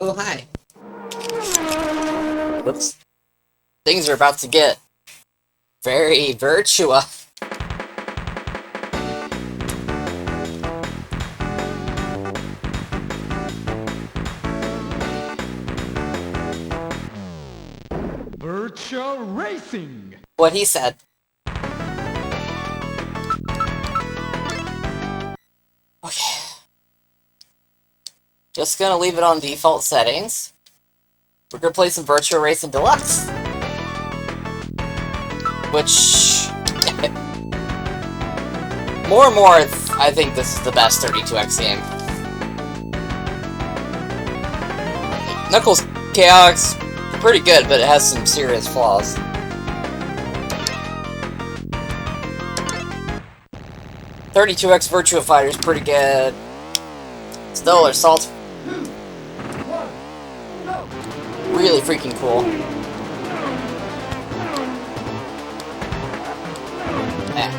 Oh, hi. Whoops. Things are about to get very Virtua. Virtua Racing! What he said. Okay. Just gonna leave it on default settings. We're gonna play some Virtua Racing Deluxe. Which... more and more, I think this is the best 32X game. Knuckles Chaos, pretty good, but it has some serious flaws. .32X Virtua Fighter's pretty good. Stellar Assault, really freaking cool. Yeah.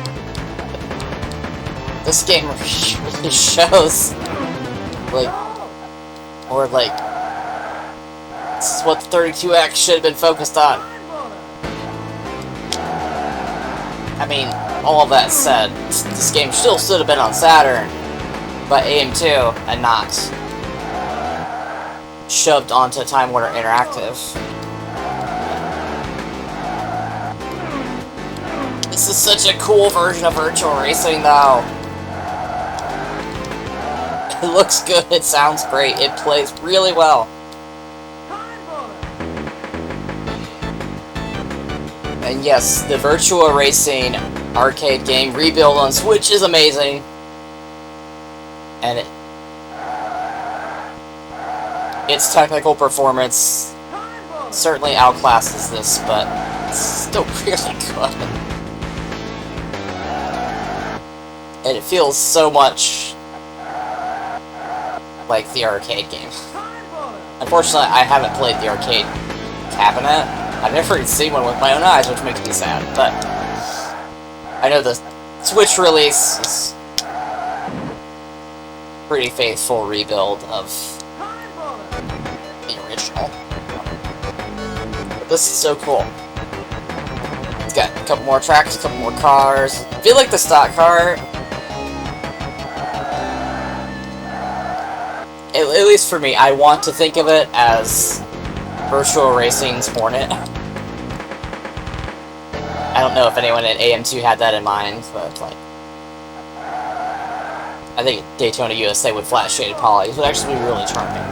This game really shows, this is what the 32X should have been focused on. I mean, all that said, this game still should have been on Saturn, but AM2 and not shoved onto Time Warner Interactive. This is such a cool version of Virtua Racing, though. It looks good, it sounds great, it plays really well. And yes, the Virtua Racing arcade game rebuild on Switch is amazing. And its technical performance certainly outclasses this, but it's still really good. And it feels so much like the arcade game. Unfortunately, I haven't played the arcade cabinet. I've never even seen one with my own eyes, which makes me sad, but I know the Switch release is pretty faithful rebuild of the original. But this is so cool. It's got a couple more tracks, a couple more cars. I feel like the stock car, at least for me, I want to think of it as Virtua Racing's Hornet. I don't know if anyone at AM2 had that in mind, but like, I think Daytona USA with flat shaded polys would actually be really charming.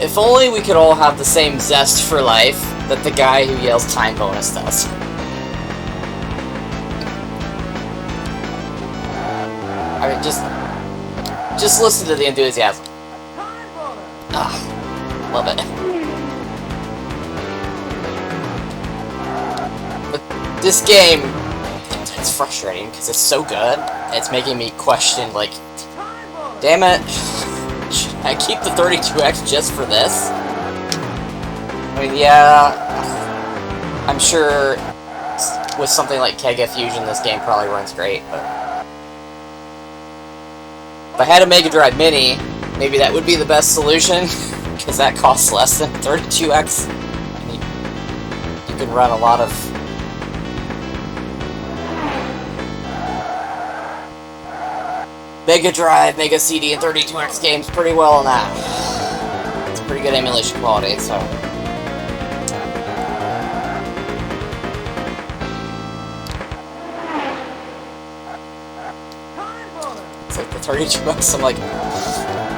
If only we could all have the same zest for life that the guy who yells time bonus does. I mean, just listen to the enthusiasm. Ah, love it. But this game, it's frustrating because it's so good. It's making me question, like, damn it, should I keep the 32X just for this? I mean, yeah, I'm sure with something like Kega Fusion, this game probably runs great, but if I had a Mega Drive Mini, maybe that would be the best solution, because that costs less than 32X. And you can run a lot of Mega Drive, Mega CD, and 32X games pretty well on that. It's pretty good emulation quality, so... It's like the 32X, I'm like,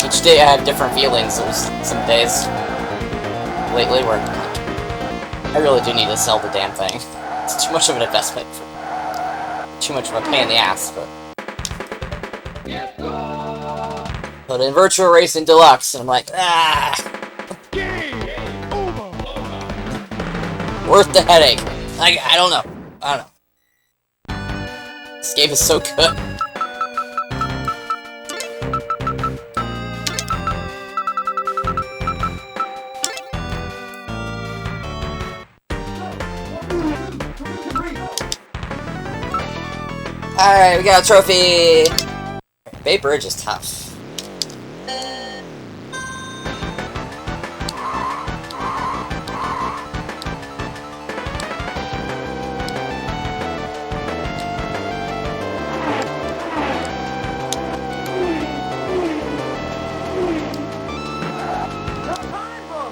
each day I have different feelings. There's some days lately where I really do need to sell the damn thing. It's too much of an investment, too much of a pain in the ass, but in Virtua Racing Deluxe, and I'm like, ah! Worth the headache. I don't know. I don't know. This game is so good. Alright, we got a trophy! Bay Bridge is tough.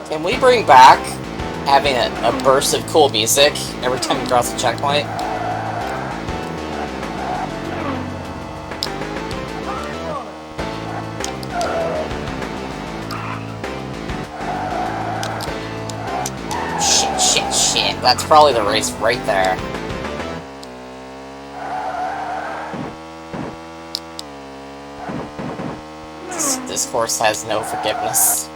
Can we bring back having a burst of cool music every time you cross the checkpoint? Shit. That's probably the race right there. This course has no forgiveness.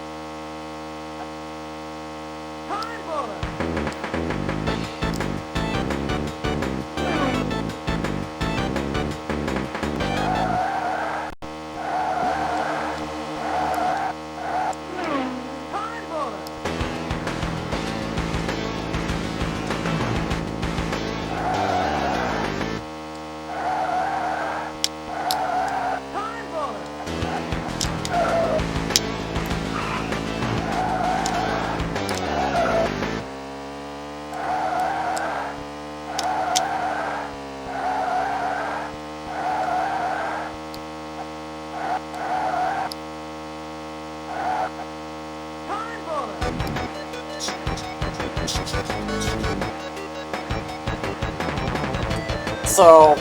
So,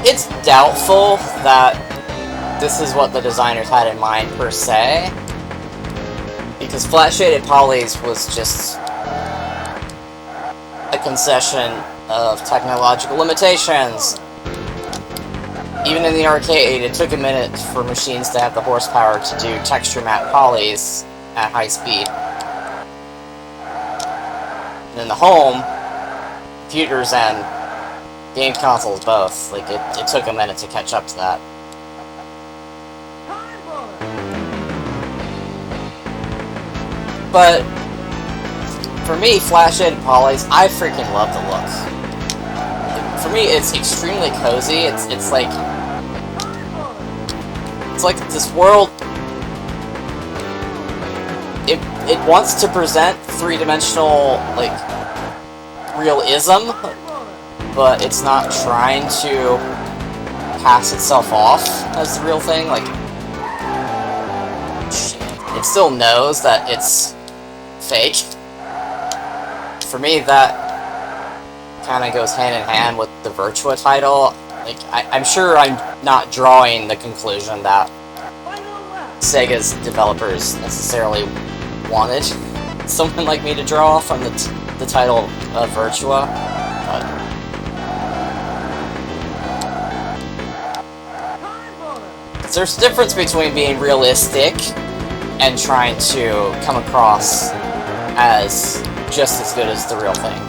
it's doubtful that this is what the designers had in mind, per se, because flat-shaded polys was just a concession of technological limitations. Even in the arcade, it took a minute for machines to have the horsepower to do texture matte polys at high speed. And in the home, computers and game consoles both, like, it took a minute to catch up to that. But, for me, flat-shaded polys, I freaking love the look. For me, it's extremely cozy. It's like this world. It wants to present three-dimensional, like, realism, but it's not trying to pass itself off as the real thing. Like, it still knows that it's fake. For me, that kind of goes hand in hand with the Virtua title. Like, I'm sure I'm not drawing the conclusion that Sega's developers necessarily wanted someone like me to draw from the title of Virtua, but there's a difference between being realistic and trying to come across as just as good as the real thing.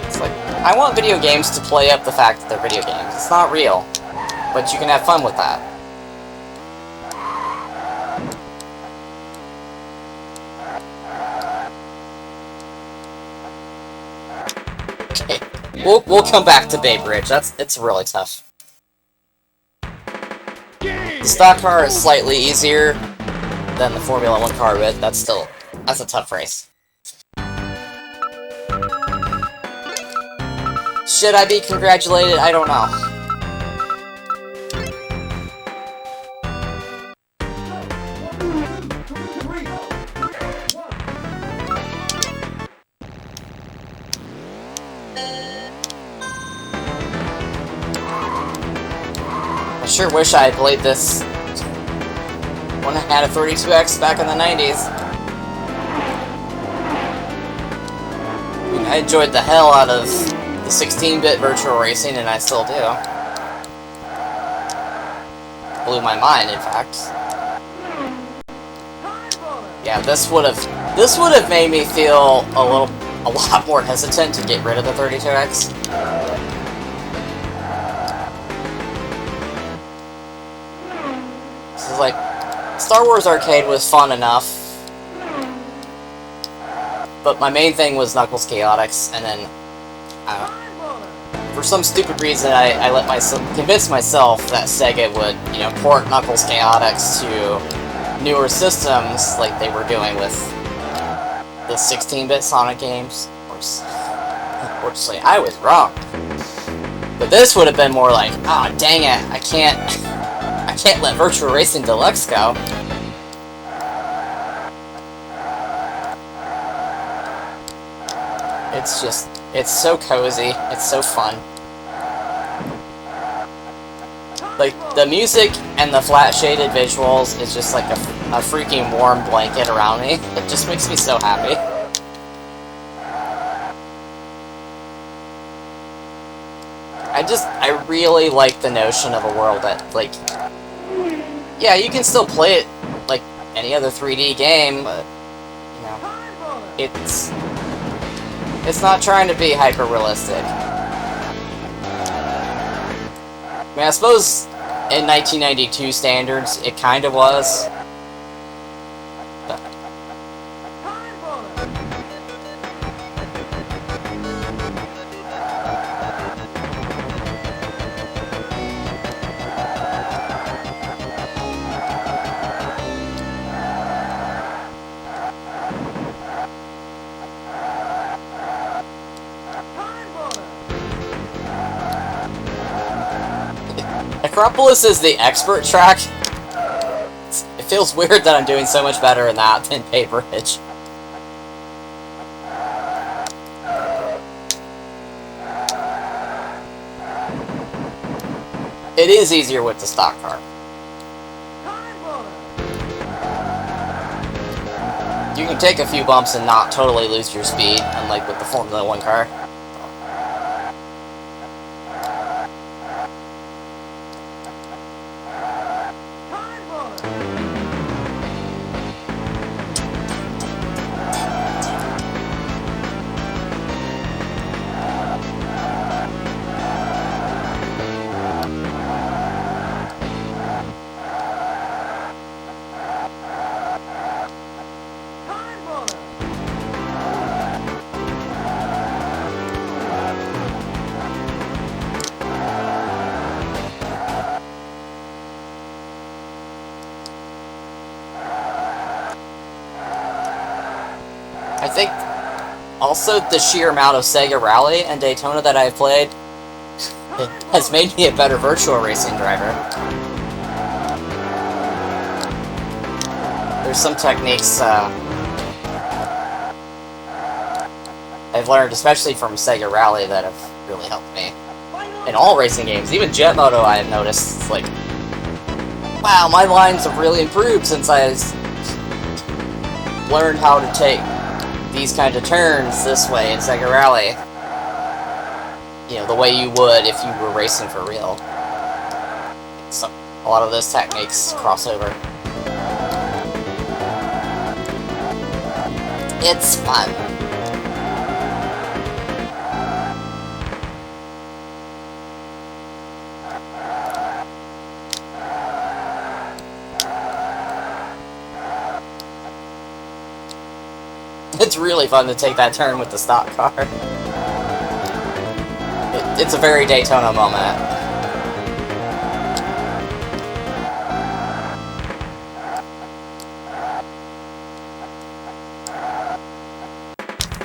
It's like, I want video games to play up the fact that they're video games. It's not real, but you can have fun with that. Okay, we'll come back to Bay Bridge. It's really tough. The stock car is slightly easier than the Formula 1 car, but that's a tough race. Should I be congratulated? I don't know. I sure wish I had played this when I had a 32X back in the 90s. I mean, I enjoyed the hell out of the 16-bit Virtua Racing, and I still do. Blew my mind, in fact. Yeah, this would have made me feel a lot more hesitant to get rid of the 32X. Star Wars Arcade was fun enough, but my main thing was Knuckles Chaotix, and then for some stupid reason, I let myself convince myself that Sega would, you know, port Knuckles Chaotix to newer systems like they were doing with the 16-bit Sonic games. Unfortunately, I was wrong. But this would have been more like, ah, dang it, I can't let Virtua Racing Deluxe go. It's so cozy, it's so fun. Like, the music and the flat-shaded visuals is just like a freaking warm blanket around me. It just makes me so happy. I really like the notion of a world that, like, yeah, you can still play it like any other 3D game, but, you know, it's not trying to be hyper-realistic. I mean, I suppose in 1992 standards, it kind of was. But Acropolis is the expert track. It feels weird that I'm doing so much better in that than Bay Bridge. It is easier with the stock car. You can take a few bumps and not totally lose your speed, unlike with the Formula 1 car. I think also the sheer amount of Sega Rally and Daytona that I've played has made me a better Virtua Racing driver. There's some techniques I've learned, especially from Sega Rally, that have really helped me. In all racing games, even Jet Moto, I have noticed, it's like, wow, my lines have really improved since I learned how to take these kind of turns this way in Sega Rally. You know, the way you would if you were racing for real. So, a lot of those techniques cross over. It's fun. It's really fun to take that turn with the stock car. It's a very Daytona moment.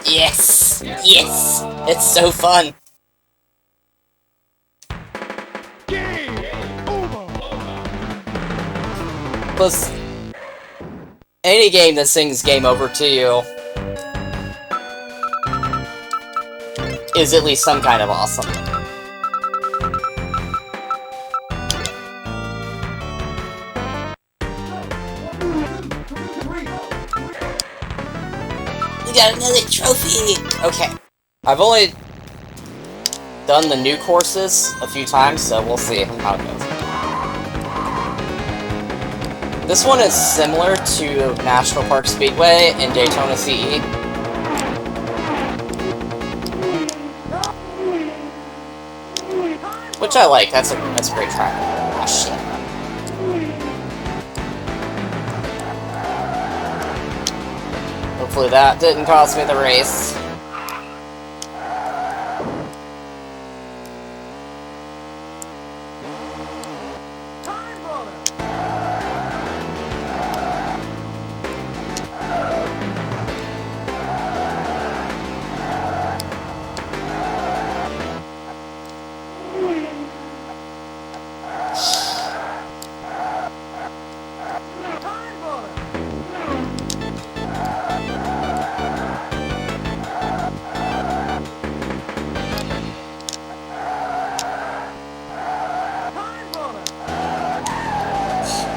Yes! Yes! It's so fun! Plus, any game that sings game over to you is at least some kind of awesome. We got another trophy! Okay. I've only done the new courses a few times, so we'll see how it goes. This one is similar to National Park Speedway in Daytona CE. Which I like, that's a great track. Oh shit. Hopefully that didn't cost me the race.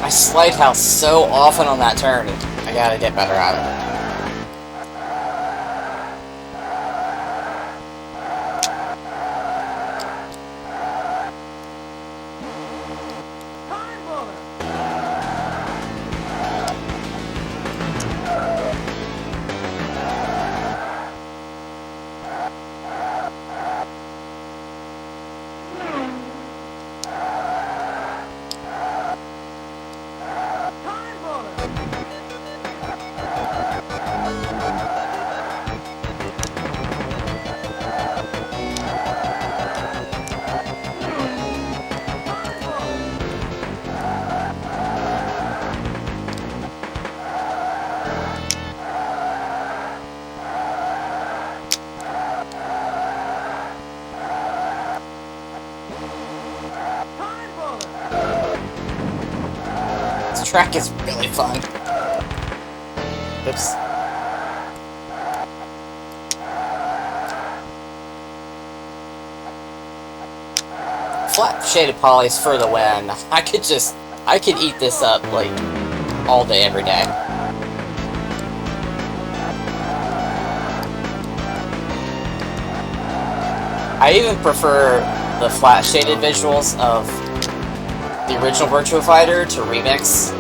I slide house so often on that turn. I gotta get better at it. This track is really fun. Oops. Flat shaded polys for the win. I could eat this up like all day, every day. I even prefer the flat shaded visuals of the original Virtua Fighter to remix.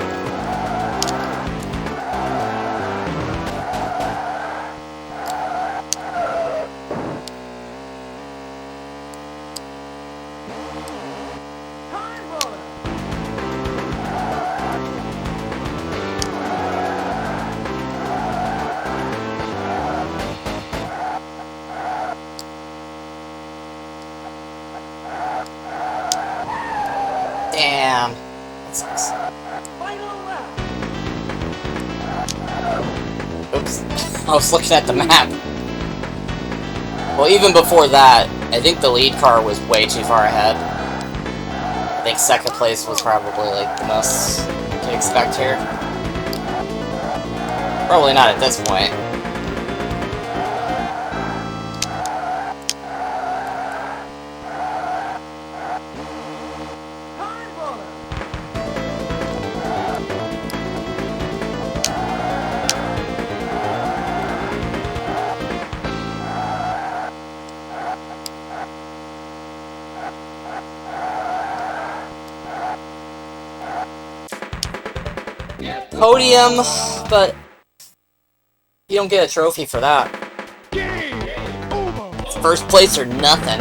Damn. That sucks. Oops. I was looking at the map. Well, even before that, I think the lead car was way too far ahead. I think second place was probably like the most to expect here. Probably not at this point. Podium, but you don't get a trophy for that. First place or nothing.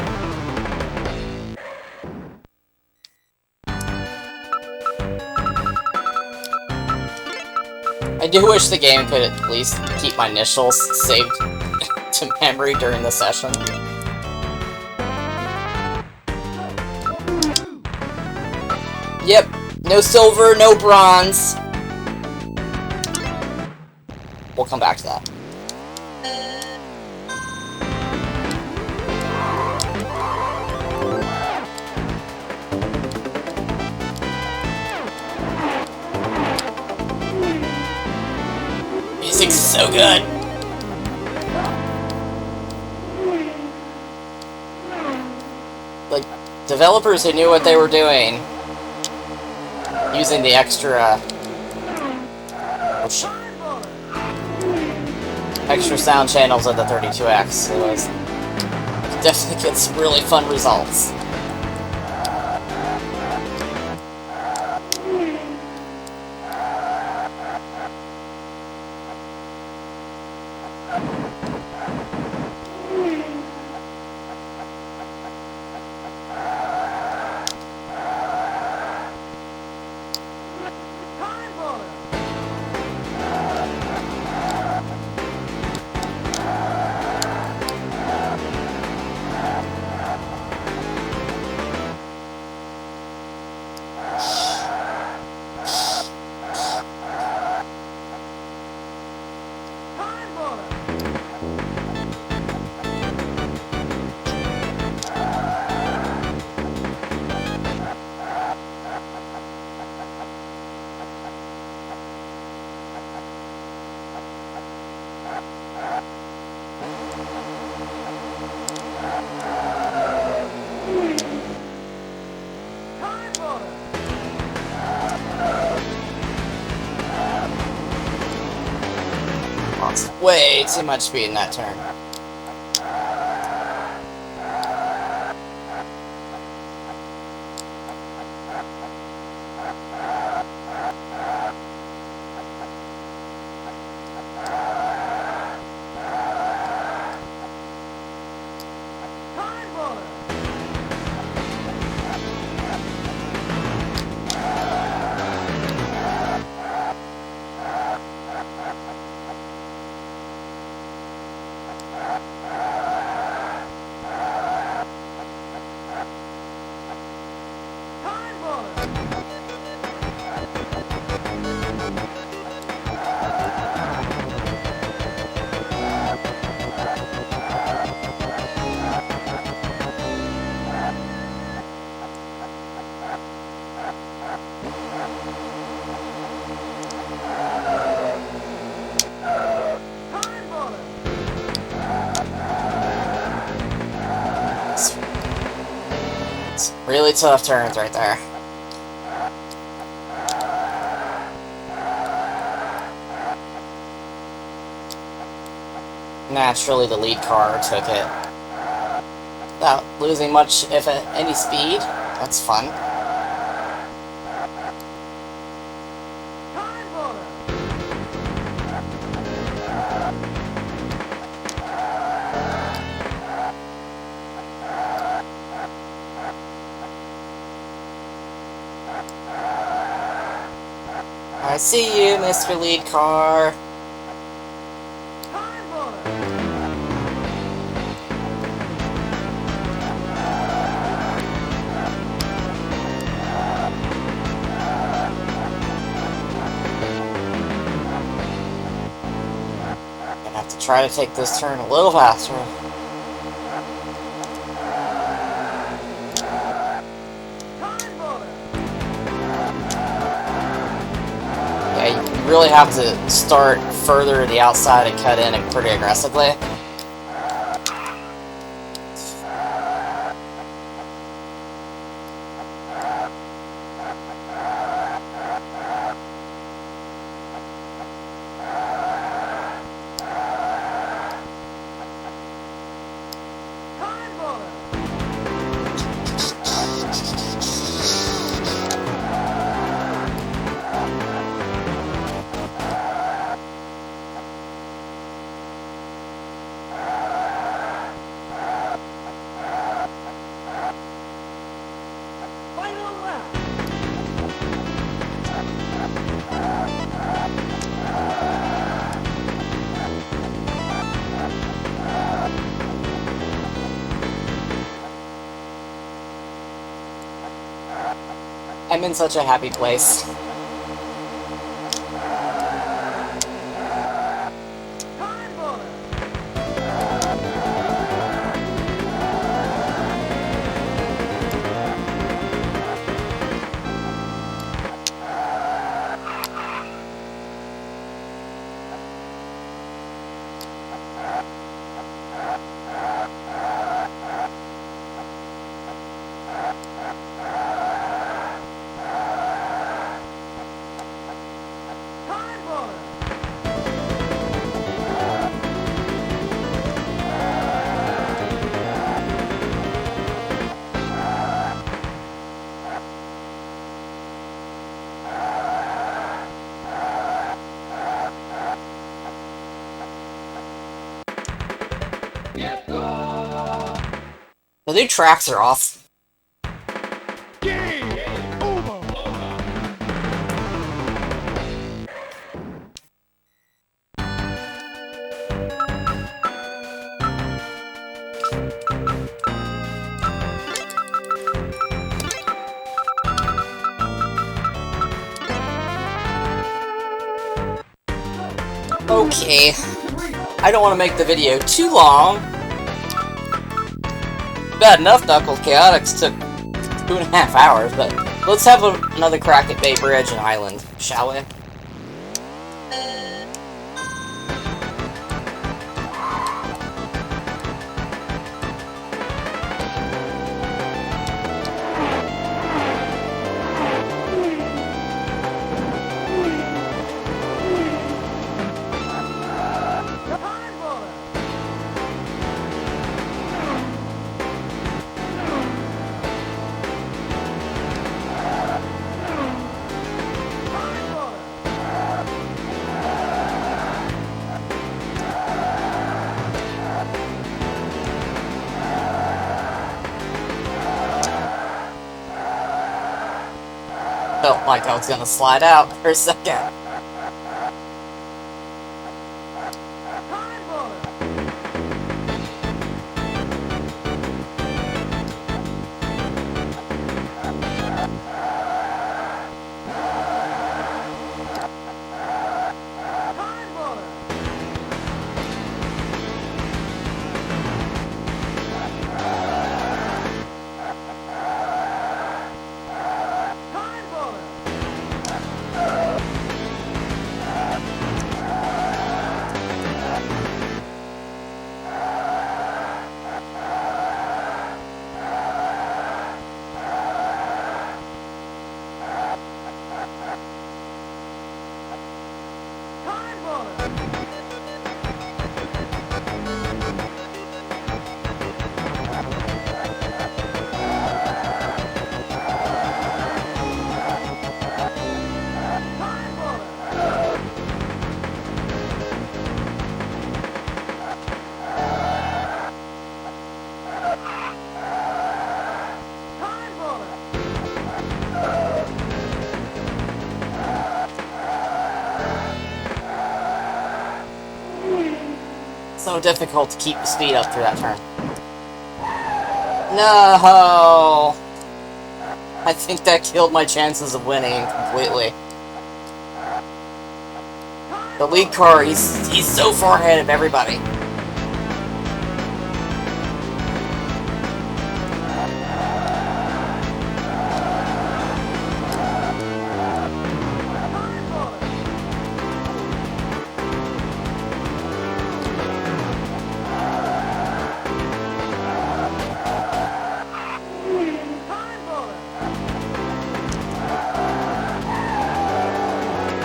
I do wish the game could at least keep my initials saved to memory during the session. Yep, no silver, no bronze. We'll come back to that. Music's so good. Like, developers who knew what they were doing, using the extra sound channels of the 32X. It definitely gets some really fun results. Lost way too much speed in that turn. Really tough turns right there. Naturally, the lead car took it without losing much, if any, speed. That's fun. I see you, Mr. Lead Car. Gonna have to try to take this turn a little faster. You really have to start further to the outside and cut in and pretty aggressively. I'm in such a happy place. The new tracks are off. Okay, I don't want to make the video too long. Bad enough Knuckle Chaotix took 2.5 hours, but let's have another crack at Bay Bridge and Island, shall we? felt like I was gonna slide out for a second. So difficult to keep the speed up through that turn. No! I think that killed my chances of winning completely. The lead car, he's so far ahead of everybody.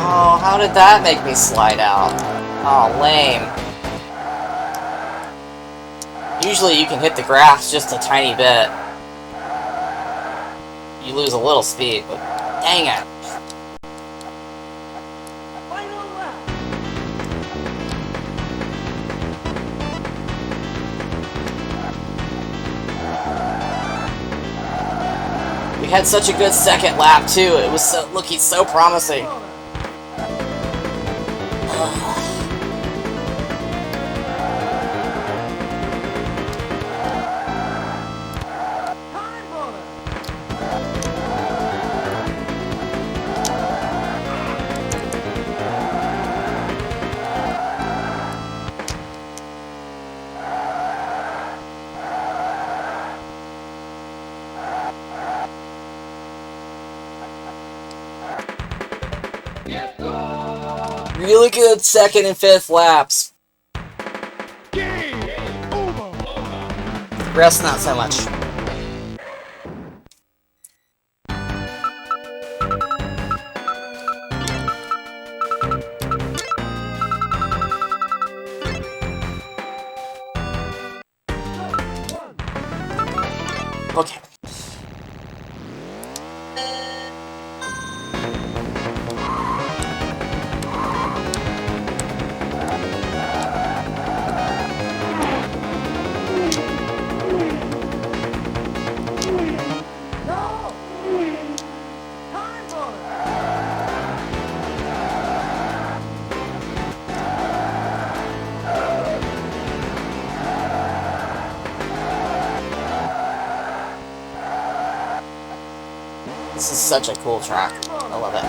Oh, how did that make me slide out? Oh, lame. Usually you can hit the grass just a tiny bit. You lose a little speed, but dang it. We had such a good second lap too. It was looking so promising. Really good second and fifth laps. Rest not so much. Okay. This is such a cool track. I love it.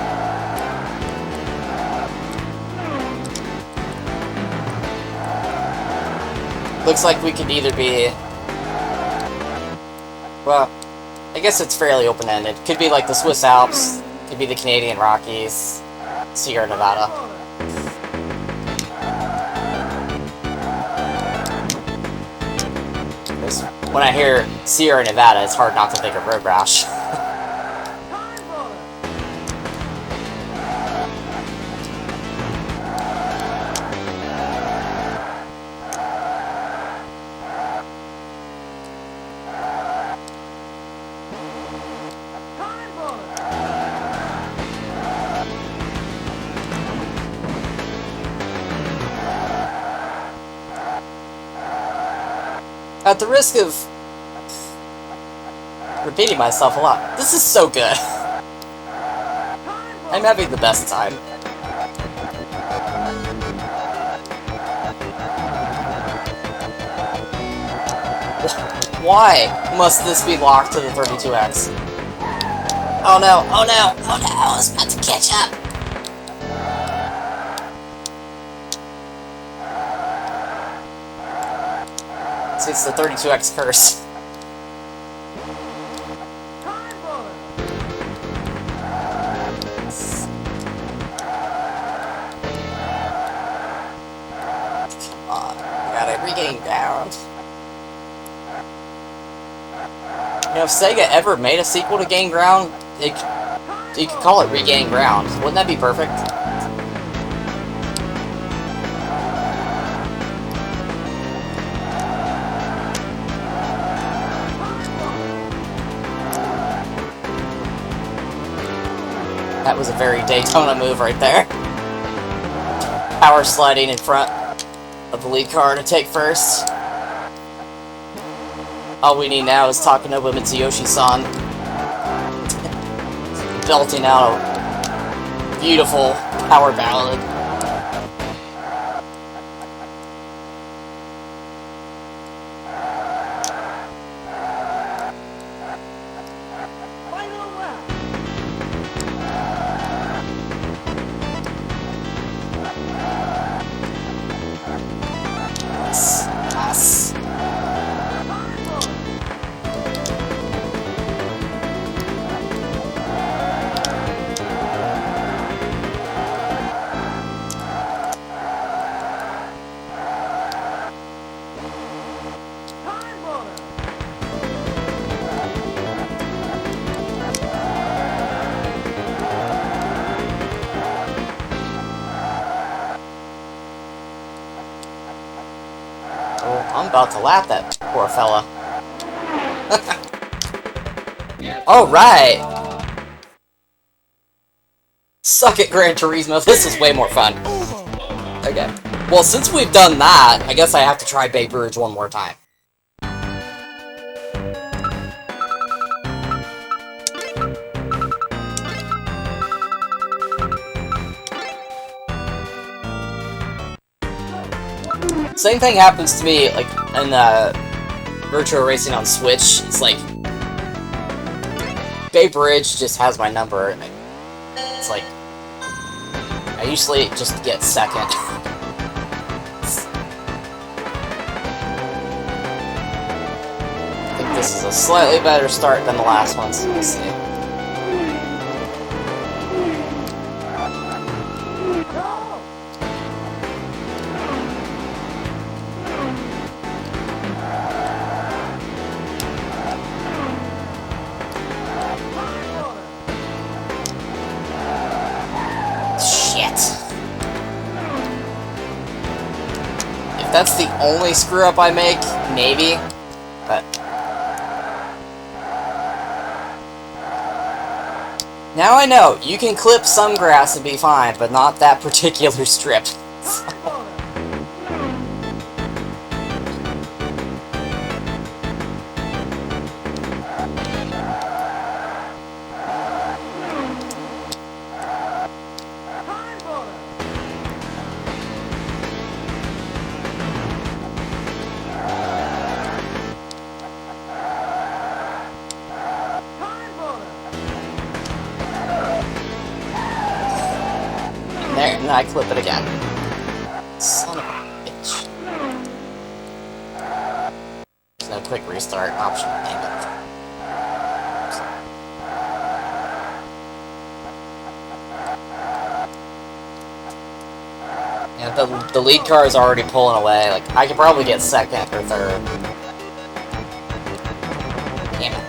Looks like we could either be... Well, I guess it's fairly open-ended. Could be like the Swiss Alps, could be the Canadian Rockies, Sierra Nevada. When I hear Sierra Nevada, it's hard not to think of Road Rash. At the risk of repeating myself a lot, this is so good. I'm having the best time. Why must this be locked to the 32X? Oh no, oh no, oh no, I was about to catch up! See, it's the 32X curse. Come on, we gotta regain ground. You know, if SEGA ever made a sequel to Gain Ground, you could call it Regain Ground. Wouldn't that be perfect? That was a very Daytona move right there. Power sliding in front of the lead car to take first. All we need now is Takanobu Mitsuyoshi-san belting out a beautiful power ballad. Yes. Oh, I'm about to lap that poor fella. Alright! Suck it, Gran Turismo, this is way more fun. Okay. Well, since we've done that, I guess I have to try Bay Bridge one more time. Same thing happens to me, like, in Virtua Racing on Switch. It's like, Bay Bridge just has my number, and it's like, I usually just get second. I think this is a slightly better start than the last one, so we'll see. If that's the only screw-up I make, maybe, but... Now I know, you can clip some grass and be fine, but not that particular strip. There, and I clip it again. Son of a bitch. There's no quick restart option. Dang it. Yeah, the lead car is already pulling away. Like, I could probably get second or third. Damn it.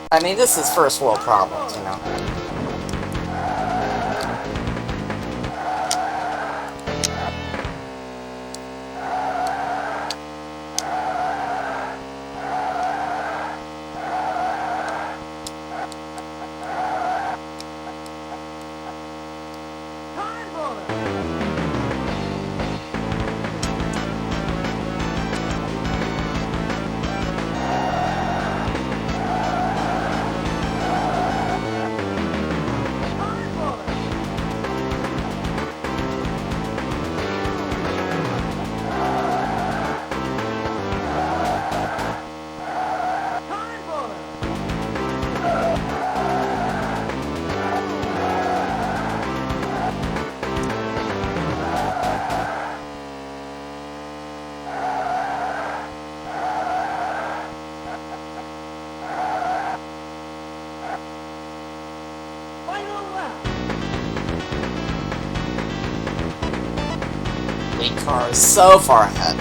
I mean, this is first world problems, you know. car is so far ahead.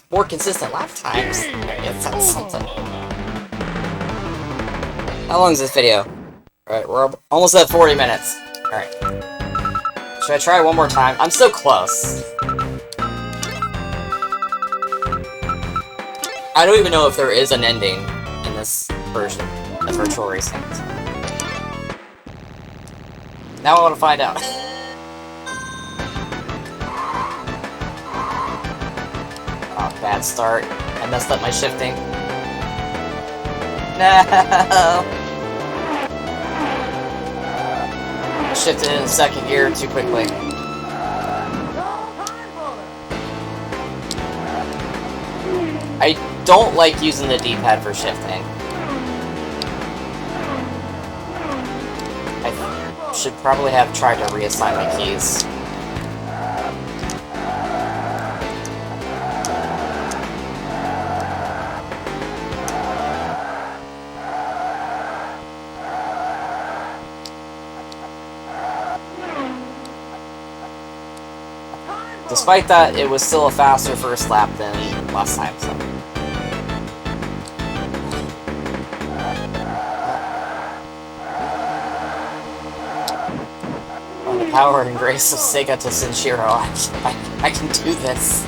More consistent lap times. That's something. How long is this video? Alright, we're almost at 40 minutes. Alright. Should I try one more time? I'm so close. I don't even know if there is an ending in this version of Virtua Racing. Now I want to find out. Oh, bad start. I messed up my shifting. No! Shifted in second gear too quickly. I don't like using the D-pad for shifting. I should probably have tried to reassign my keys. Despite that, it was still a faster first lap than last time, so. By the power and grace of SEGA to Senshiro, I can do this.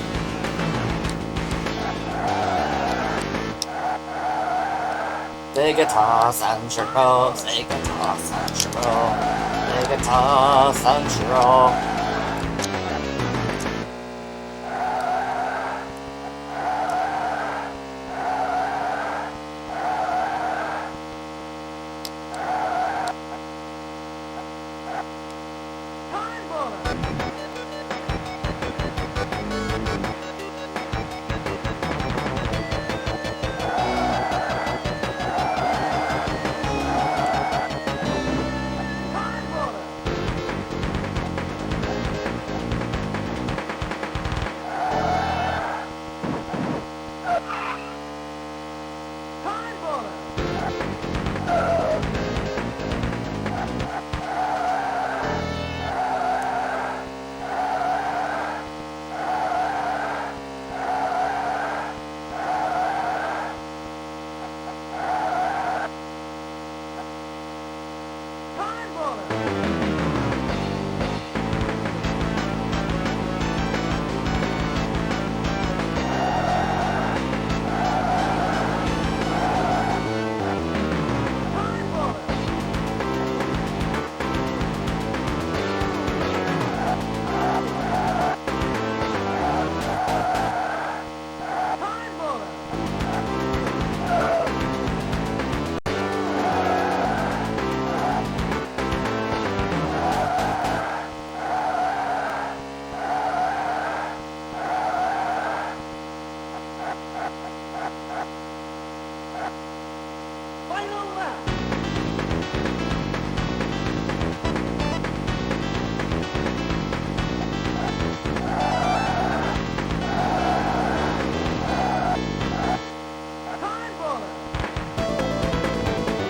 SEGA to Senshiro, SEGA to Senshiro, SEGA to Senshiro.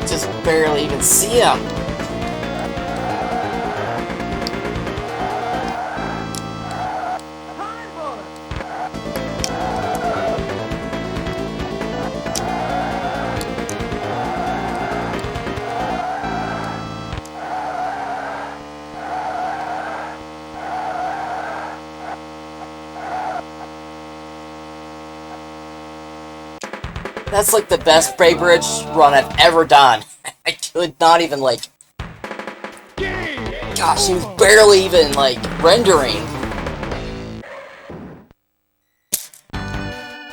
Just barely even see him. That's like the best Bay Bridge run I've ever done. I could not even, like... Gosh, he was barely even, like, rendering.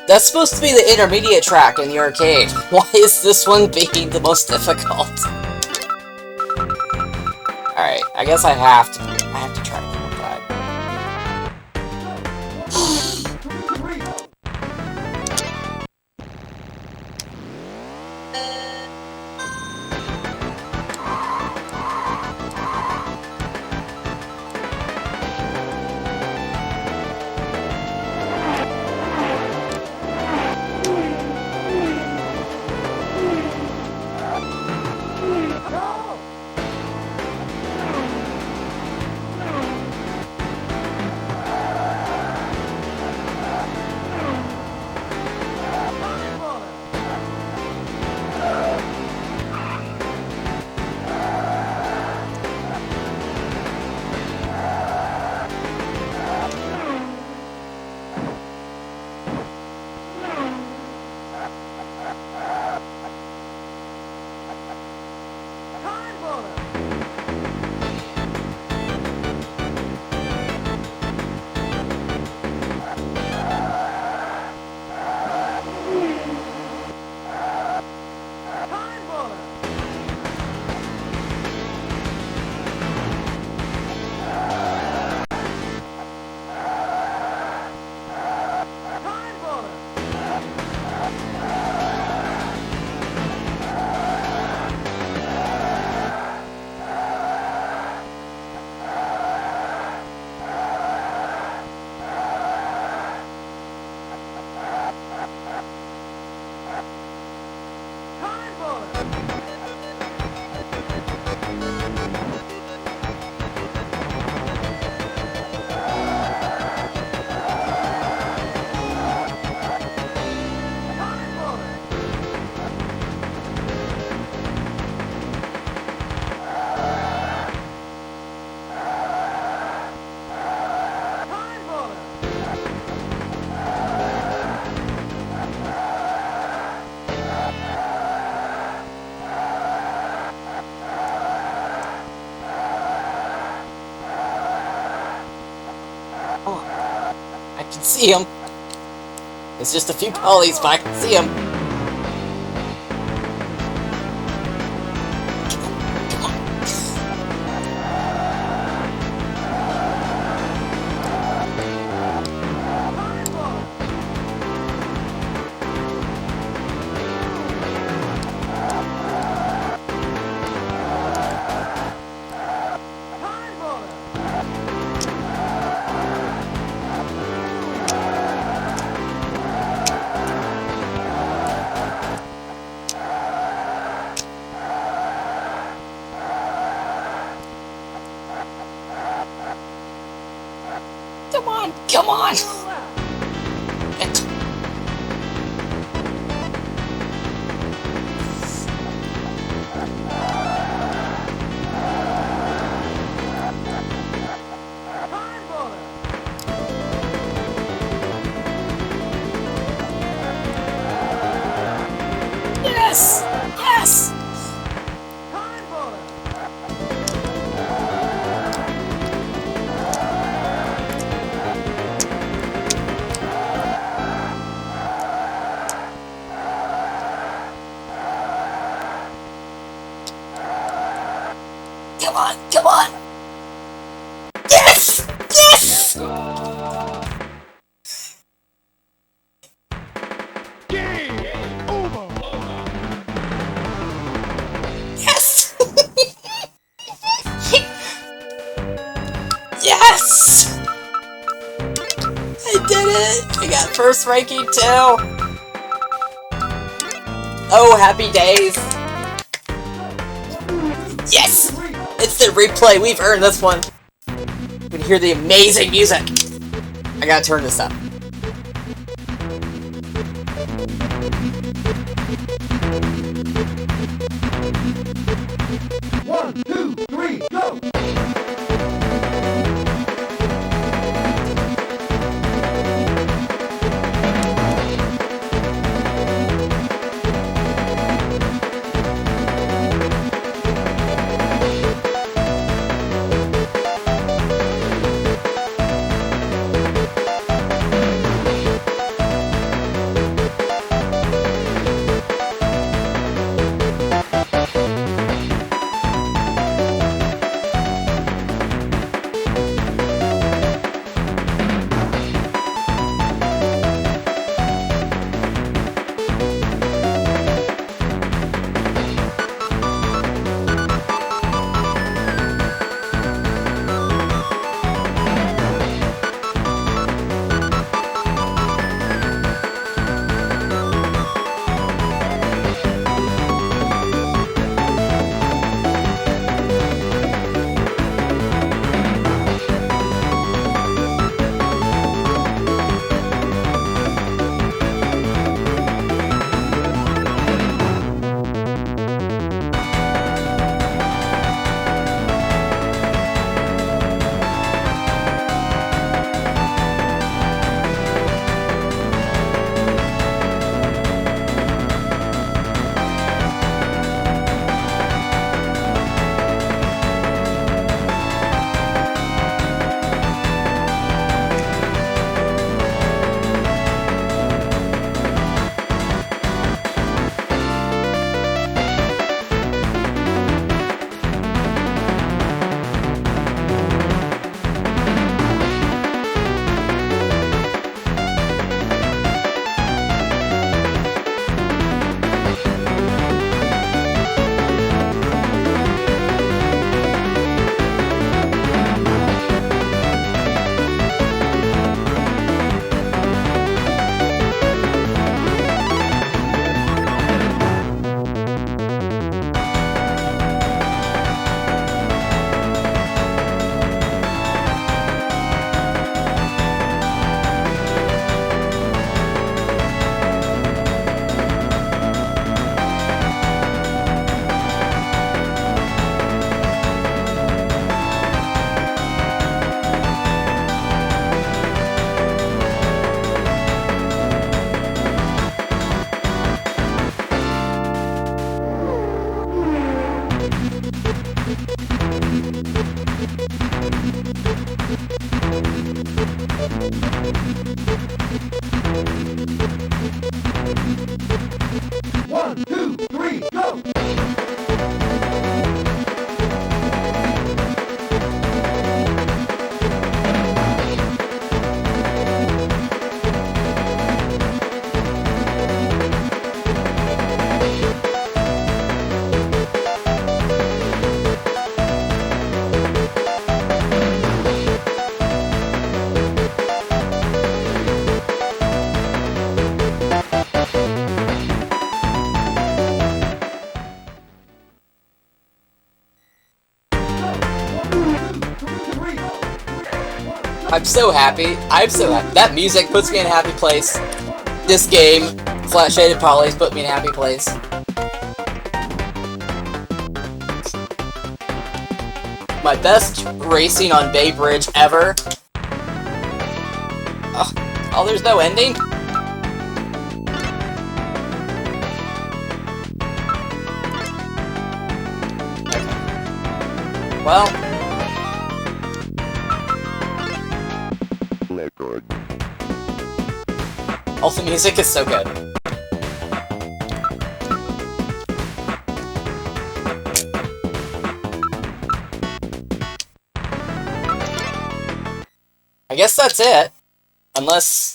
That's supposed to be the intermediate track in the arcade. Why is this one being the most difficult? Alright, I guess I have to try to do that. I can see him. It's just a few polys, but I can see him. Come on, come on! Yes! Yes! Come on, come on! Yes! Yes! Game over. Yes! Yes! I did it! I got first ranking too! Oh, happy days! Yes! Instant replay, we've earned this one! You can hear the amazing music! I gotta turn this up. One, two, three, go! so happy. I'm so happy. That music puts me in a happy place. This game, flat shaded polys, put me in a happy place. My best racing on Bay Bridge ever. Oh, there's no ending? Okay. Well. All the music is so good. I guess that's it. Unless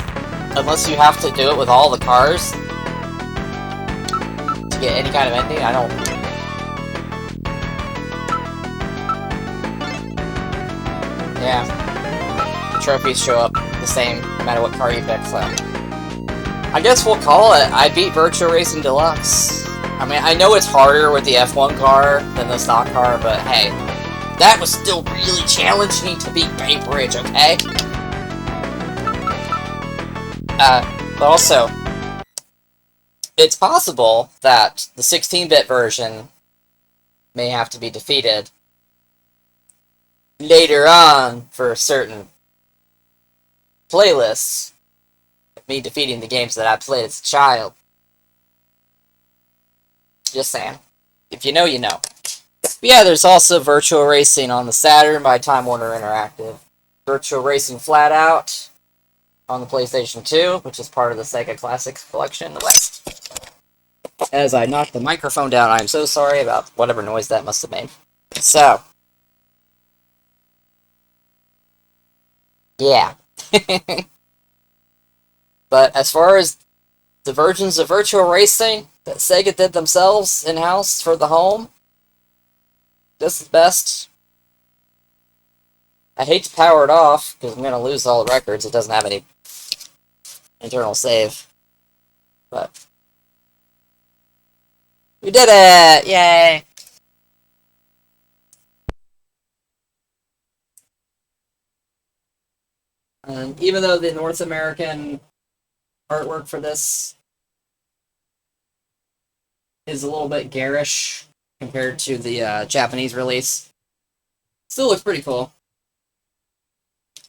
you have to do it with all the cars to get any kind of ending, I don't... Yeah. The trophies show up the same no matter what car you pick, so... I guess we'll call it. I beat Virtua Racing Deluxe. I mean, I know it's harder with the F1 car than the stock car, but hey, that was still really challenging to beat Bay Bridge, okay? But also, it's possible that the 16-bit version may have to be defeated later on for certain playlists. Me defeating the games that I played as a child. Just saying. If you know, you know. But yeah, there's also Virtua Racing on the Saturn by Time Warner Interactive. Virtua Racing Flat Out on the PlayStation 2, which is part of the SEGA Classics collection in the West. As I knocked the microphone down, I'm so sorry about whatever noise that must have made. So. Yeah. But as far as the versions of Virtua Racing that SEGA did themselves in-house for the home, this is best. I hate to power it off, because I'm going to lose all the records. It doesn't have any internal save. But we did it! Yay! Even though the North American artwork for this is a little bit garish compared to the Japanese release, still looks pretty cool.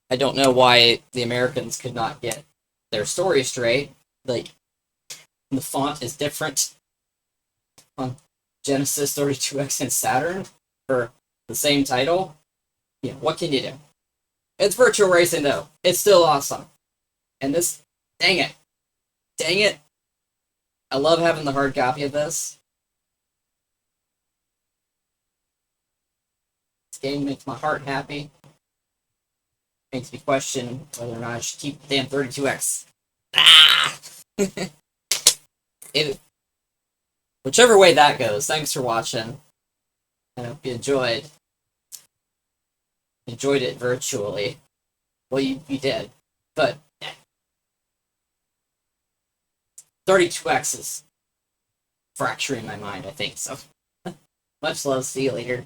I don't know why the Americans could not get their story straight. Like, the font is different on Genesis 32X and Saturn for the same title. Yeah, what can you do? It's Virtua Racing, though. It's still awesome. And this... Dang it. Dang it. I love having the hard copy of this. This game makes my heart happy. Makes me question whether or not I should keep the damn 32X. Ah! Whichever way that goes, thanks for watching. I hope you enjoyed it virtually. Well, you did. But 32X is fracturing my mind, I think, so. Much love, see you later.